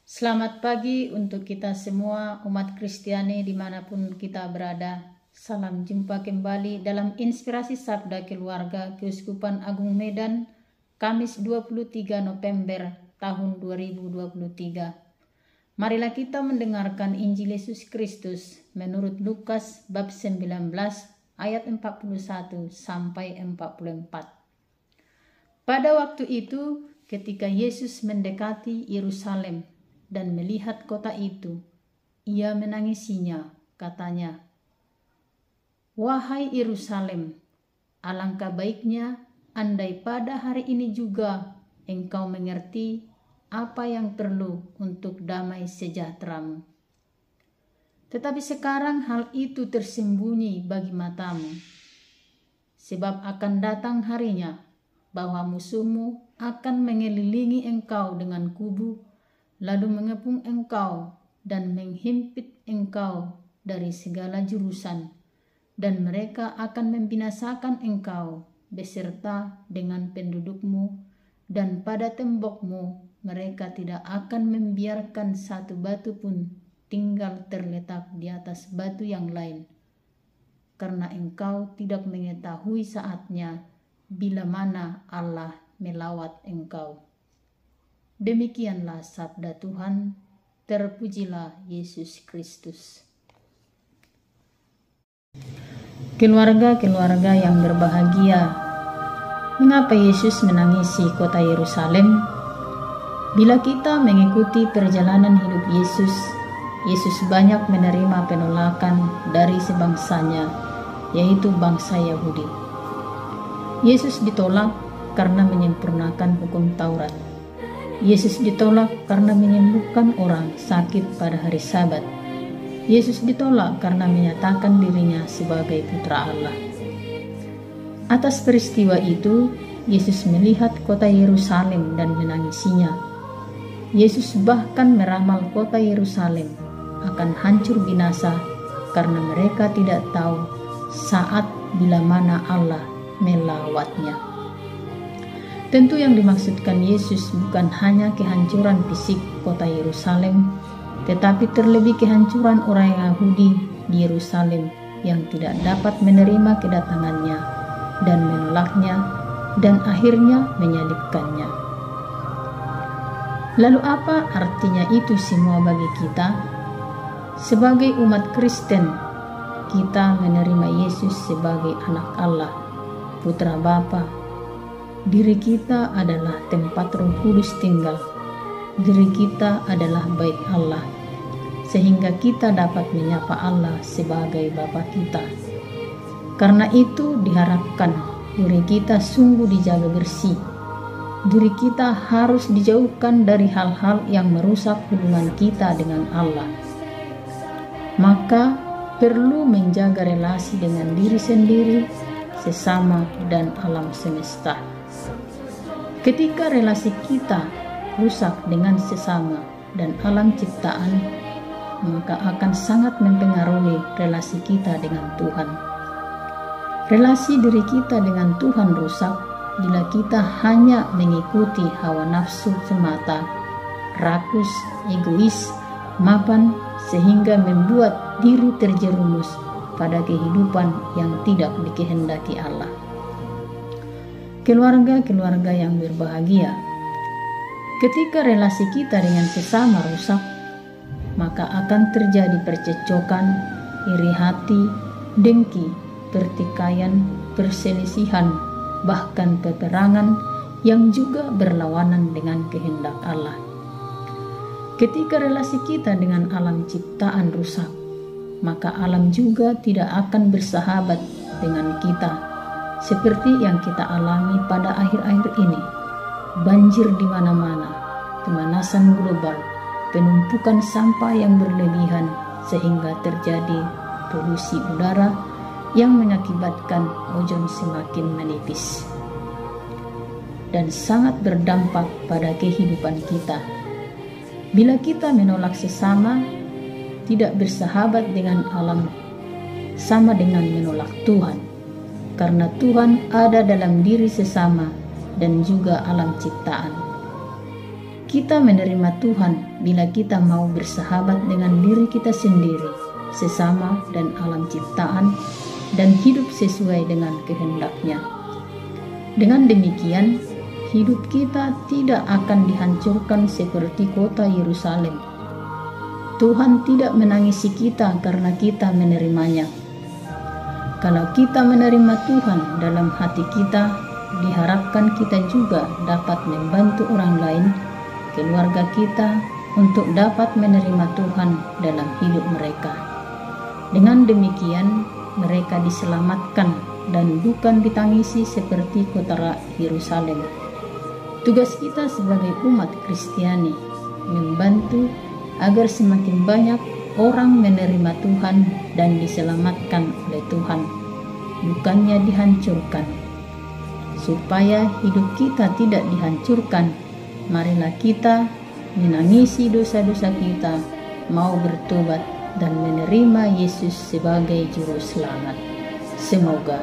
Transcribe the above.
Selamat pagi untuk kita semua umat Kristiani dimanapun kita berada. Salam jumpa kembali dalam Inspirasi Sabda Keluarga Keuskupan Agung Medan, Kamis 23 November tahun 2023. Marilah kita mendengarkan Injil Yesus Kristus menurut Lukas bab 19 ayat 41 sampai 44. Pada waktu itu, ketika Yesus mendekati Yerusalem dan melihat kota itu, ia menangisinya, katanya, "Wahai Yerusalem, alangkah baiknya andai pada hari ini juga engkau mengerti apa yang perlu untuk damai sejahteramu. Tetapi sekarang hal itu tersembunyi bagi matamu, sebab akan datang harinya bahwa musuhmu akan mengelilingi engkau dengan kubu, lalu mengepung engkau dan menghimpit engkau dari segala jurusan, dan mereka akan membinasakan engkau beserta dengan pendudukmu, dan pada tembokmu mereka tidak akan membiarkan satu batu pun tinggal terletak di atas batu yang lain, karena engkau tidak mengetahui saatnya bila mana Allah melawat engkau." Demikianlah sabda Tuhan. Terpujilah Yesus Kristus. Keluarga-keluarga yang berbahagia, mengapa Yesus menangisi kota Yerusalem? Bila kita mengikuti perjalanan hidup Yesus, Yesus banyak menerima penolakan dari sebangsanya, yaitu bangsa Yahudi. Yesus ditolak karena menyempurnakan hukum Taurat. Yesus ditolak karena menyembuhkan orang sakit pada hari Sabat. Yesus ditolak karena menyatakan dirinya sebagai putra Allah. Atas peristiwa itu, Yesus melihat kota Yerusalem dan menangisinya. Yesus bahkan meramal kota Yerusalem akan hancur binasa karena mereka tidak tahu saat bila mana Allah melawatnya. Tentu yang dimaksudkan Yesus bukan hanya kehancuran fisik kota Yerusalem, tetapi terlebih kehancuran orang Yahudi di Yerusalem yang tidak dapat menerima kedatangannya dan menolaknya dan akhirnya menyalibkannya. Lalu apa artinya itu semua bagi kita? Sebagai umat Kristen, kita menerima Yesus sebagai anak Allah, putra Bapa. Diri kita adalah tempat Roh Kudus tinggal. Diri kita adalah bait Allah, sehingga kita dapat menyapa Allah sebagai Bapa kita. Karena itu diharapkan diri kita sungguh dijaga bersih. Diri kita harus dijauhkan dari hal-hal yang merusak hubungan kita dengan Allah. Maka perlu menjaga relasi dengan diri sendiri, sesama, dan alam semesta. Ketika relasi kita rusak dengan sesama dan alam ciptaan, maka akan sangat mempengaruhi relasi kita dengan Tuhan. Relasi diri kita dengan Tuhan rusak bila kita hanya mengikuti hawa nafsu semata, rakus, egois, mapan, sehingga membuat diri terjerumus pada kehidupan yang tidak dikehendaki Allah. Keluarga-keluarga yang berbahagia, ketika relasi kita dengan sesama rusak, maka akan terjadi percecokan, iri hati, dengki, pertikaian, perselisihan, bahkan peperangan yang juga berlawanan dengan kehendak Allah. Ketika relasi kita dengan alam ciptaan rusak, maka alam juga tidak akan bersahabat dengan kita. Seperti yang kita alami pada akhir-akhir ini, banjir di mana-mana, pemanasan global, penumpukan sampah yang berlebihan sehingga terjadi polusi udara yang mengakibatkan ozon semakin menipis dan sangat berdampak pada kehidupan kita. Bila kita menolak sesama, tidak bersahabat dengan alam, sama dengan menolak Tuhan. Karena Tuhan ada dalam diri sesama dan juga alam ciptaan. Kita menerima Tuhan bila kita mau bersahabat dengan diri kita sendiri, sesama dan alam ciptaan, dan hidup sesuai dengan kehendak-Nya. Dengan demikian, hidup kita tidak akan dihancurkan seperti kota Yerusalem. Tuhan tidak menangisi kita karena kita menerimanya. Kalau kita menerima Tuhan dalam hati kita, diharapkan kita juga dapat membantu orang lain, keluarga kita, untuk dapat menerima Tuhan dalam hidup mereka. Dengan demikian, mereka diselamatkan dan bukan ditangisi seperti kota Yerusalem. Tugas kita sebagai umat Kristiani membantu agar semakin banyak orang menerima Tuhan dan diselamatkan oleh Tuhan, bukannya dihancurkan. Supaya hidup kita tidak dihancurkan, marilah kita menangisi dosa-dosa kita, mau bertobat dan menerima Yesus sebagai juru selamat. Semoga.